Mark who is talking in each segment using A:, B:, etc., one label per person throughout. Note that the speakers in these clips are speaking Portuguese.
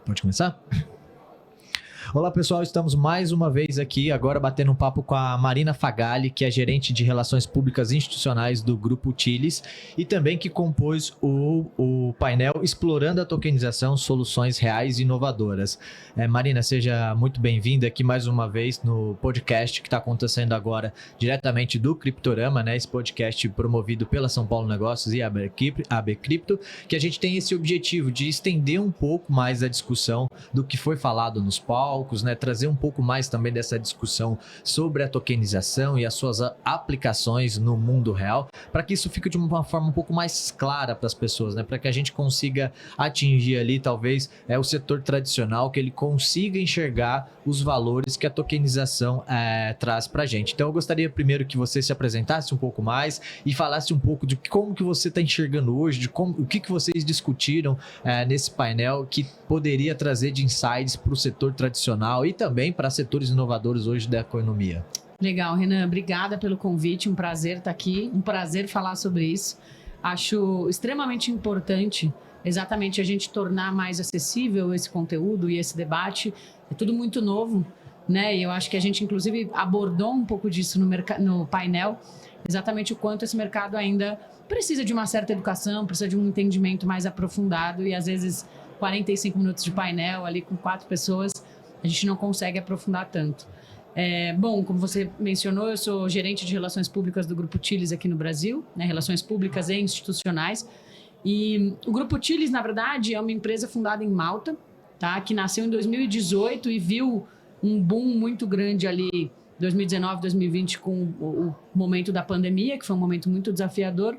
A: Pode começar? Olá pessoal, estamos mais uma vez aqui, agora batendo um papo com a Marina Fagali, que é gerente de Relações Públicas Institucionais do Grupo Utilis e também que compôs o painel Explorando a Tokenização, Soluções Reais e Inovadoras. Marina, seja muito bem-vinda aqui mais uma vez no podcast que está acontecendo agora diretamente do Criptorama, né? Esse podcast promovido pela São Paulo Negócios e a AB Cripto, que a gente tem esse objetivo de estender um pouco mais a discussão do que foi falado nos palcos, né, trazer um pouco mais também dessa discussão sobre a tokenização e as suas aplicações no mundo real, para que isso fique de uma forma um pouco mais clara para as pessoas, né, para que a gente consiga atingir ali talvez o setor tradicional, que ele consiga enxergar os valores que a tokenização traz para a gente. Então eu gostaria primeiro que você se apresentasse um pouco mais e falasse um pouco de como que você está enxergando hoje, de o que vocês discutiram nesse painel que poderia trazer de insights para o setor tradicional e também para setores inovadores hoje da economia.
B: Legal, Renan, obrigada pelo convite, um prazer estar aqui, um prazer falar sobre isso. Acho extremamente importante exatamente a gente tornar mais acessível esse conteúdo e esse debate. É tudo muito novo, né? E eu acho que a gente inclusive abordou um pouco disso no painel, exatamente o quanto esse mercado ainda precisa de uma certa educação, precisa de um entendimento mais aprofundado e às vezes 45 minutos de painel ali com 4 pessoas, a gente não consegue aprofundar tanto. Bom, como você mencionou, eu sou gerente de Relações Públicas do Grupo Utilis aqui no Brasil, né, Relações Públicas e Institucionais. E o Grupo Utilis, na verdade, é uma empresa fundada em Malta, tá, que nasceu em 2018 e viu um boom muito grande ali, 2019, 2020, com o momento da pandemia, que foi um momento muito desafiador,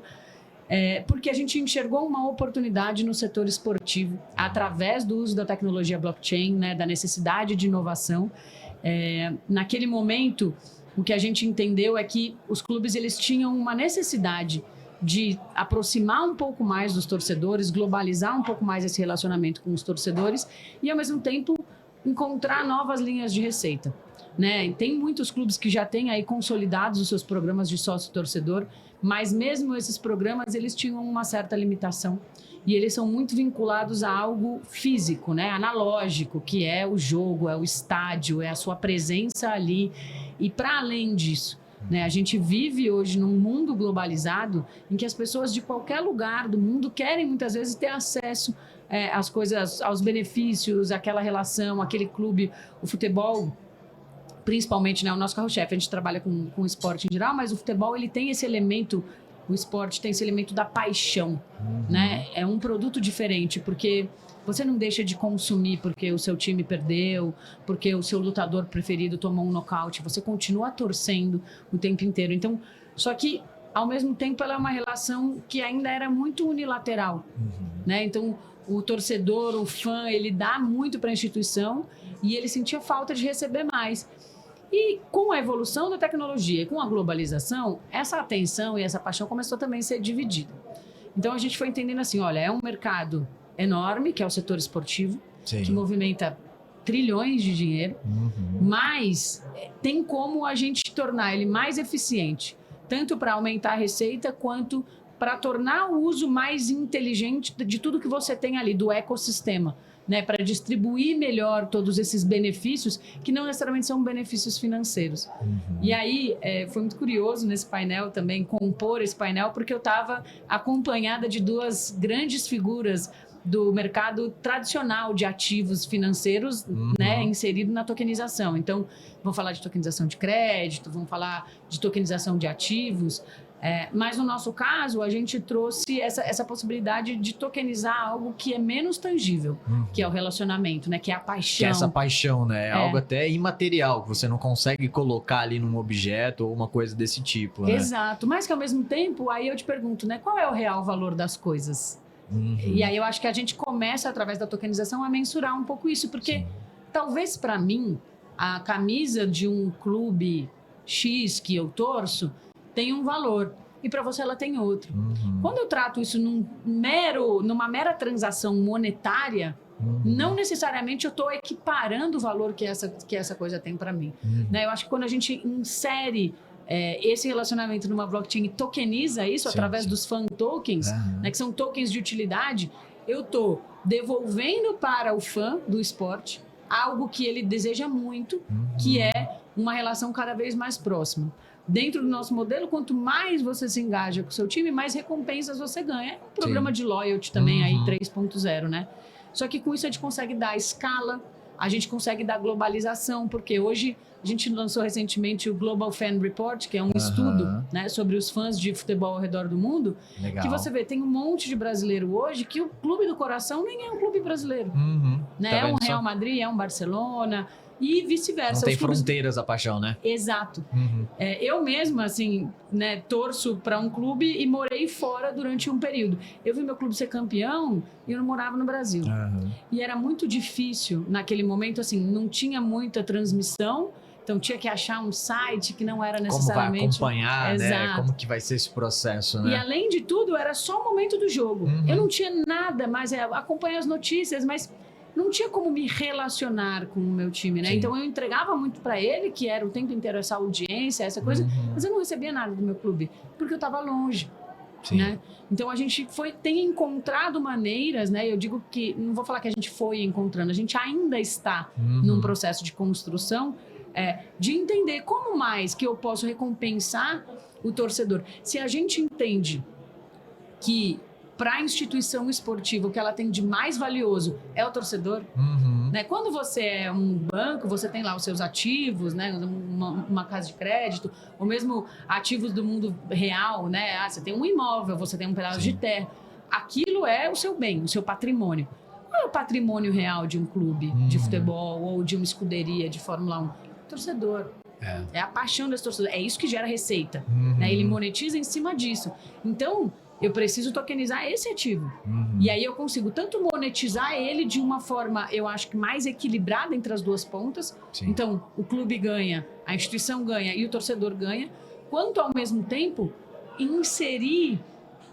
B: porque a gente enxergou uma oportunidade no setor esportivo através do uso da tecnologia blockchain, né, da necessidade de inovação. Naquele momento, o que a gente entendeu é que os clubes eles tinham uma necessidade de aproximar um pouco mais dos torcedores, globalizar um pouco mais esse relacionamento com os torcedores e, ao mesmo tempo, encontrar novas linhas de receita, né? Tem muitos clubes que já têm aí consolidados os seus programas de sócio-torcedor, mas mesmo esses programas, eles tinham uma certa limitação e eles são muito vinculados a algo físico, né? Analógico, que é o jogo, é o estádio, é a sua presença ali. E para além disso, né, a gente vive hoje num mundo globalizado em que as pessoas de qualquer lugar do mundo querem muitas vezes ter acesso às coisas, aos benefícios, aquela relação, aquele clube, o futebol. Principalmente, né, o nosso carro-chefe, a gente trabalha com esporte em geral, mas o futebol ele tem esse elemento, o esporte tem esse elemento da paixão, né? É um produto diferente, porque você não deixa de consumir porque o seu time perdeu, porque o seu lutador preferido tomou um nocaute, você continua torcendo o tempo inteiro. Então, só que, ao mesmo tempo, ela é uma relação que ainda era muito unilateral, né? Então, o torcedor, o fã, ele dá muito para a instituição e ele sentia falta de receber mais. E com a evolução da tecnologia, com a globalização, essa atenção e essa paixão começou também a ser dividida. Então a gente foi entendendo assim, olha, é um mercado enorme, que é o setor esportivo, sim, que movimenta trilhões de dinheiro, mas tem como a gente tornar ele mais eficiente, tanto para aumentar a receita, quanto para tornar o uso mais inteligente de tudo que você tem ali, do ecossistema, né, para distribuir melhor todos esses benefícios, que não necessariamente são benefícios financeiros. E aí, foi muito curioso nesse painel também, compor esse painel, porque eu estava acompanhada de 2 grandes figuras do mercado tradicional de ativos financeiros, né, inserido na tokenização. Então, vamos falar de tokenização de crédito, vamos falar de tokenização de ativos, mas no nosso caso, a gente trouxe essa possibilidade de tokenizar algo que é menos tangível, que é o relacionamento, né? Que é a paixão.
A: Que é essa paixão, né? É algo até imaterial, que você não consegue colocar ali num objeto ou uma coisa desse tipo, né?
B: Exato, mas que ao mesmo tempo, aí eu te pergunto, né? Qual é o real valor das coisas? E aí eu acho que a gente começa, através da tokenização, a mensurar um pouco isso, porque talvez para mim, a camisa de um clube X que eu torço tem um valor e para você ela tem outro. Quando eu trato isso numa mera transação monetária, não necessariamente eu estou equiparando o valor que essa coisa tem para mim. Né? Eu acho que quando a gente insere esse relacionamento numa blockchain e tokeniza isso através dos fan tokens, né, que são tokens de utilidade, eu estou devolvendo para o fã do esporte algo que ele deseja muito, que é uma relação cada vez mais próxima. Dentro do nosso modelo, quanto mais você se engaja com o seu time, mais recompensas você ganha. É um programa de loyalty também, aí 3.0, né? Só que com isso a gente consegue dar escala, a gente consegue dar globalização, porque hoje a gente lançou recentemente o Global Fan Report, que é um estudo, né, sobre os fãs de futebol ao redor do mundo.
A: Legal.
B: Que você vê, tem um monte de brasileiro hoje que o clube do coração nem é um clube brasileiro. Né?
A: Tá
B: É um
A: vendo
B: Real
A: só?
B: Madrid, é um Barcelona e vice-versa.
A: Não tem
B: Os clubes...
A: fronteiras a paixão, né?
B: Exato. Eu mesma, assim, né, torço para um clube e morei fora durante um período. Eu vi meu clube ser campeão e eu não morava no Brasil. E era muito difícil naquele momento, assim, não tinha muita transmissão, então tinha que achar um site que não era necessariamente...
A: Como vai acompanhar, né?
B: Exato.
A: Como que vai ser esse processo, né?
B: E além de tudo, era só o momento do jogo. Eu não tinha nada mais, acompanhar as notícias, mas não tinha como me relacionar com o meu time, né?
A: Sim.
B: Então eu entregava muito para ele, que era o tempo inteiro essa audiência, essa coisa, mas eu não recebia nada do meu clube, porque eu estava longe.
A: Sim.
B: Né? Então a gente tem encontrado maneiras, né? Eu digo que, não vou falar que a gente foi encontrando, a gente ainda está num processo de construção, de entender como mais que eu posso recompensar o torcedor. Se a gente entende que para a instituição esportiva o que ela tem de mais valioso é o torcedor, né? Quando você é um banco, você tem lá os seus ativos, né? Uma casa de crédito, ou mesmo ativos do mundo real, né? Você tem um imóvel, você tem um pedaço de terra. Aquilo é o seu bem, o seu patrimônio. Qual é o patrimônio real de um clube de futebol ou de uma escuderia de Fórmula 1? Torcedor. É a paixão desse torcedor. É isso que gera receita. Né? Ele monetiza em cima disso. Então, eu preciso tokenizar esse ativo. E aí eu consigo tanto monetizar ele de uma forma, eu acho que mais equilibrada entre as duas pontas.
A: Sim.
B: Então, o clube ganha, a instituição ganha e o torcedor ganha. Quanto, ao mesmo tempo, inserir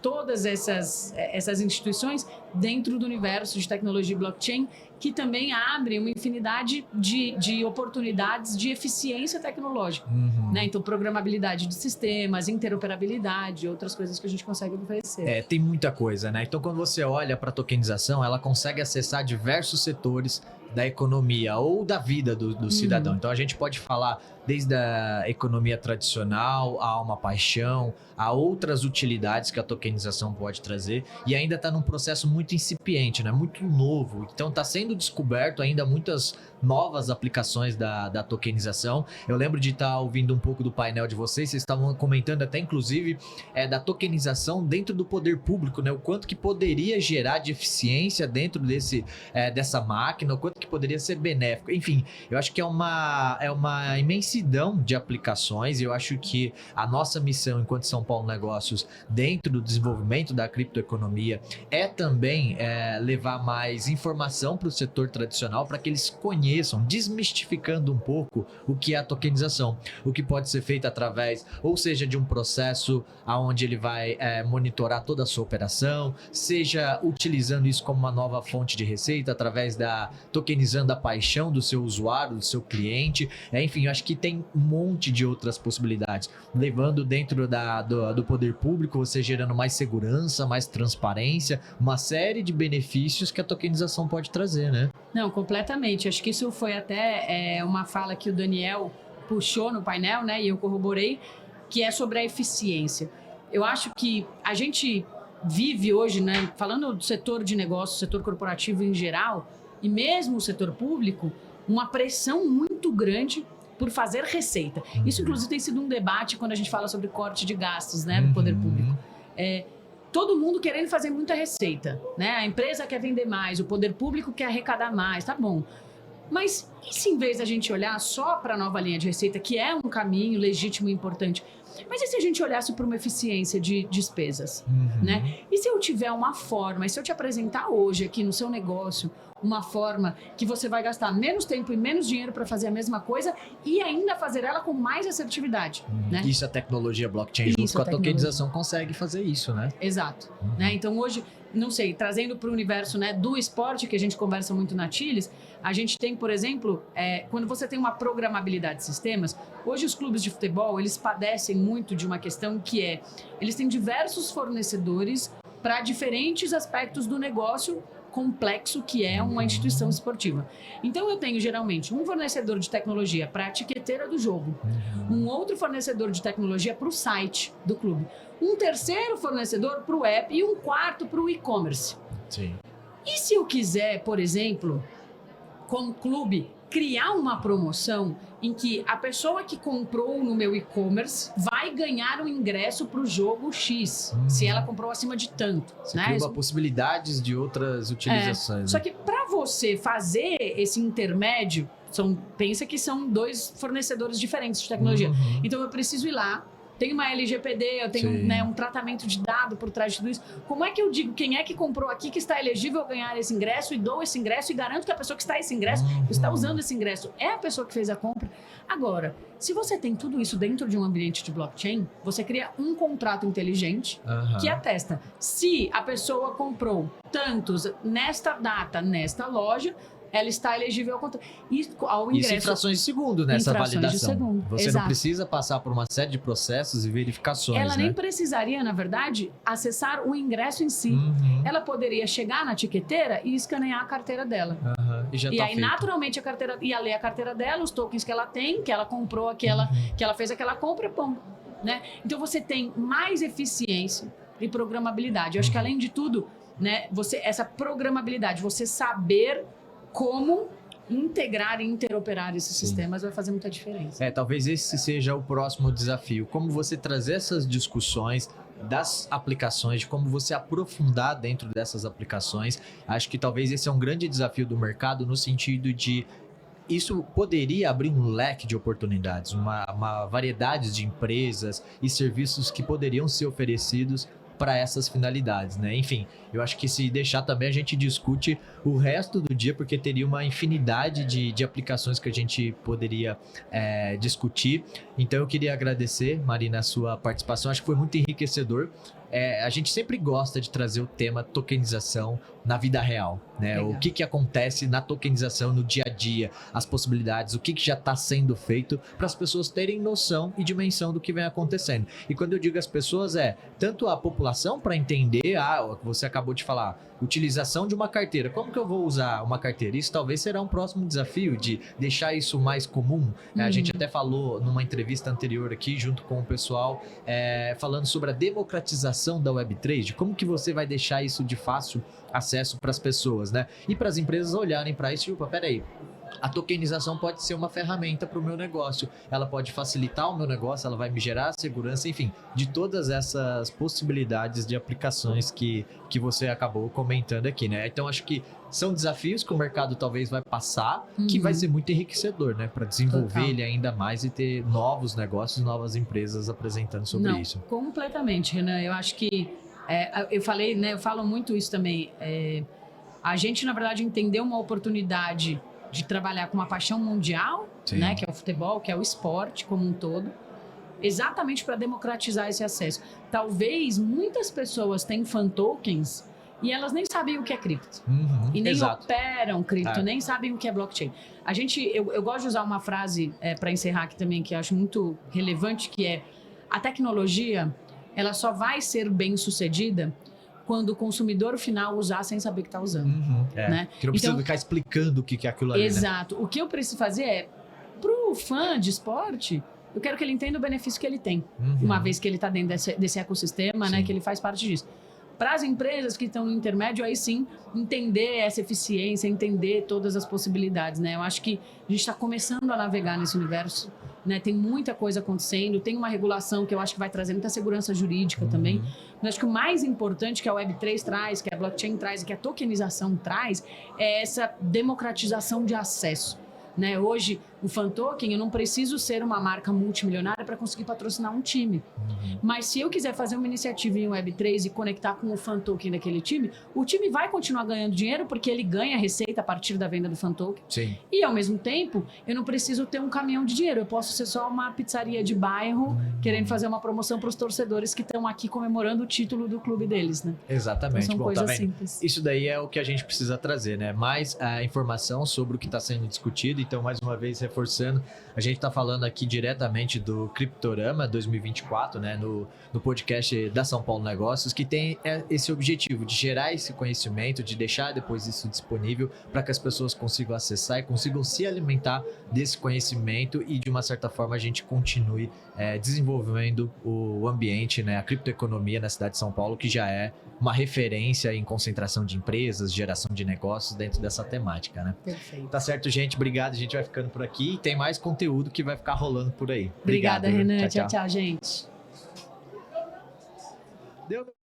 B: todas essas instituições dentro do universo de tecnologia e blockchain, que também abre uma infinidade de oportunidades de eficiência tecnológica. Né? Então, programabilidade de sistemas, interoperabilidade, outras coisas que a gente consegue oferecer.
A: Tem muita coisa, né? Então, quando você olha para a tokenização, ela consegue acessar diversos setores da economia ou da vida do cidadão. Então, a gente pode falar desde a economia tradicional, a uma paixão, a outras utilidades que a tokenização pode trazer, e ainda está num processo muito incipiente, né? Muito novo. Então, está sendo descoberto ainda muitas novas aplicações da tokenização. Eu lembro de estar ouvindo um pouco do painel de vocês estavam comentando até, inclusive, da tokenização dentro do poder público, né? O quanto que poderia gerar de eficiência dentro dessa máquina, o quanto que poderia ser benéfico. Enfim, eu acho que é uma imensidão de aplicações, e eu acho que a nossa missão enquanto São Paulo Negócios dentro do desenvolvimento da criptoeconomia é também levar mais informação para o setor tradicional, para que eles conheçam, desmistificando um pouco o que é a tokenização, o que pode ser feito através, ou seja, de um processo onde ele vai monitorar toda a sua operação, seja utilizando isso como uma nova fonte de receita através da tokenizando a paixão do seu usuário, do seu cliente, enfim, eu acho que tem um monte de outras possibilidades, levando dentro do poder público, você gerando mais segurança, mais transparência, uma série de benefícios que a tokenização pode trazer, né?
B: Não, completamente. Acho que isso foi até uma fala que o Daniel puxou no painel, né? E eu corroborei, que é sobre a eficiência. Eu acho que a gente vive hoje, né? Falando do setor de negócio, setor corporativo em geral, e mesmo o setor público, uma pressão muito grande por fazer receita. Isso, inclusive, tem sido um debate quando a gente fala sobre corte de gastos, né, do poder público. Todo mundo querendo fazer muita receita, né? A empresa quer vender mais, o poder público quer arrecadar mais, tá bom. Mas e se em vez da gente olhar só para a nova linha de receita, que é um caminho legítimo e importante, mas e se a gente olhasse para uma eficiência de despesas, né? E se eu tiver uma forma, e se eu te apresentar hoje aqui no seu negócio, uma forma que você vai gastar menos tempo e menos dinheiro para fazer a mesma coisa e ainda fazer ela com mais assertividade, né?
A: Isso a tecnologia blockchain junto com a tokenização consegue fazer isso, né?
B: Exato. Né? Então hoje, não sei, trazendo para o universo, né, do esporte, que a gente conversa muito na Tiles, a gente tem, por exemplo, quando você tem uma programabilidade de sistemas, hoje os clubes de futebol, eles padecem muito de uma questão que eles têm diversos fornecedores para diferentes aspectos do negócio, complexo que é uma instituição esportiva. Então eu tenho geralmente um fornecedor de tecnologia para a etiqueteira do jogo, um outro fornecedor de tecnologia para o site do clube, um terceiro fornecedor para o app e um quarto para o e-commerce.
A: Sim.
B: E se eu quiser, por exemplo, como clube, criar uma promoção em que a pessoa que comprou no meu e-commerce vai ganhar um ingresso para o jogo X, se ela comprou acima de tanto.
A: Você
B: né?
A: cria possibilidades de outras utilizações.
B: Só que para você fazer esse intermédio, pensa que são 2 fornecedores diferentes de tecnologia. Então eu preciso ir lá, tenho uma LGPD, eu tenho um tratamento de dado por trás de tudo isso. Como é que eu digo quem é que comprou aqui que está elegível a ganhar esse ingresso e dou esse ingresso e garanto que a pessoa que está esse ingresso, está usando esse ingresso, é a pessoa que fez a compra? Agora, se você tem tudo isso dentro de um ambiente de blockchain, você cria um contrato inteligente que atesta se a pessoa comprou tantos nesta data, nesta loja, ela está elegível ao ingresso.
A: Isso em frações de segundo nessa validação.
B: De segundo.
A: Você
B: Exato.
A: não precisa passar por uma série de processos e verificações.
B: Ela nem precisaria, na verdade, acessar o ingresso em si. Ela poderia chegar na etiqueteira e escanear a carteira dela.
A: E já
B: E
A: tá
B: aí,
A: feito.
B: naturalmente, a carteira ia ler a carteira dela, os tokens que ela tem, que ela comprou aquela, que ela fez aquela compra, pum, né? Então você tem mais eficiência e programabilidade. Eu acho que além de tudo, né, essa programabilidade, você saber como integrar e interoperar esses sistemas vai fazer muita diferença.
A: Talvez esse seja o próximo desafio. Como você trazer essas discussões das aplicações, de como você aprofundar dentro dessas aplicações. Acho que talvez esse é um grande desafio do mercado no sentido de isso poderia abrir um leque de oportunidades, uma variedade de empresas e serviços que poderiam ser oferecidos para essas finalidades, né? Enfim, eu acho que se deixar também a gente discute o resto do dia, porque teria uma infinidade de aplicações que a gente poderia discutir. Então eu queria agradecer, Marina, a sua participação. Acho que foi muito enriquecedor. A gente sempre gosta de trazer o tema tokenização na vida real, né? O que acontece na tokenização no dia a dia, as possibilidades, o que já está sendo feito para as pessoas terem noção e dimensão do que vem acontecendo. E quando eu digo as pessoas, tanto a população para entender, o que você acabou de falar, utilização de uma carteira. Como que eu vou usar uma carteira? Isso talvez será um próximo desafio de deixar isso mais comum. A gente até falou numa entrevista anterior aqui, junto com o pessoal, falando sobre a democratização da Web3, de como que você vai deixar isso de fácil acesso para as pessoas, né? E para as empresas olharem para isso, tipo, peraí, a tokenização pode ser uma ferramenta para o meu negócio, ela pode facilitar o meu negócio, ela vai me gerar segurança, enfim, de todas essas possibilidades de aplicações que você acabou comentando aqui, né? Então acho que são desafios que o mercado talvez vai passar, que vai ser muito enriquecedor, né? Para desenvolver ele ainda mais e ter novos negócios, novas empresas apresentando sobre isso.
B: Completamente, Renan. Eu acho que eu falei, né? Eu falo muito isso também. A gente, na verdade, entendeu uma oportunidade de trabalhar com uma paixão mundial, né? Que é o futebol, que é o esporte como um todo, exatamente para democratizar esse acesso. Talvez muitas pessoas tenham fan tokens e elas nem sabem o que é cripto. E nem operam cripto, nem sabem o que é blockchain. Eu gosto de usar uma frase para encerrar aqui também, que eu acho muito relevante, que é: a tecnologia, ela só vai ser bem sucedida quando o consumidor final usar sem saber que está usando. Né?
A: Que não precisa ficar explicando o que é aquilo ali.
B: Exato.
A: Né?
B: O que eu preciso fazer pro fã de esporte, eu quero que ele entenda o benefício que ele tem, uma vez que ele está dentro desse ecossistema, né, que ele faz parte disso. Para as empresas que estão no intermédio, aí sim, entender essa eficiência, entender todas as possibilidades, né? Eu acho que a gente está começando a navegar nesse universo, né? Tem muita coisa acontecendo, tem uma regulação que eu acho que vai trazer muita segurança jurídica também. Mas acho que o mais importante que a Web3 traz, que a blockchain traz e que a tokenização traz, é essa democratização de acesso. Né? Hoje, o fan token, eu não preciso ser uma marca multimilionária para conseguir patrocinar um time. Mas se eu quiser fazer uma iniciativa em Web3 e conectar com o fan token daquele time, o time vai continuar ganhando dinheiro porque ele ganha receita a partir da venda do fan token.
A: Sim.
B: E, ao mesmo tempo, eu não preciso ter um caminhão de dinheiro. Eu posso ser só uma pizzaria de bairro querendo fazer uma promoção para os torcedores que estão aqui comemorando o título do clube deles, né?
A: Exatamente.
B: Então, são coisas simples.
A: Isso daí é o que a gente precisa trazer, né? Mais informação sobre o que está sendo discutido e então mais uma vez reforçando, a gente está falando aqui diretamente do Criptorama 2024, né, no podcast da São Paulo Negócios, que tem esse objetivo de gerar esse conhecimento, de deixar depois isso disponível para que as pessoas consigam acessar e consigam se alimentar desse conhecimento e de uma certa forma a gente continue desenvolvendo o ambiente, né, a criptoeconomia na cidade de São Paulo, que já é uma referência em concentração de empresas, geração de negócios dentro dessa temática, né?
B: Perfeito.
A: Tá certo, gente. Obrigado. A gente vai ficando por aqui e tem mais conteúdo que vai ficar rolando por aí.
B: Obrigada,
A: Obrigado,
B: Renan.
A: tchau,
B: Tchau, gente.
A: Deu.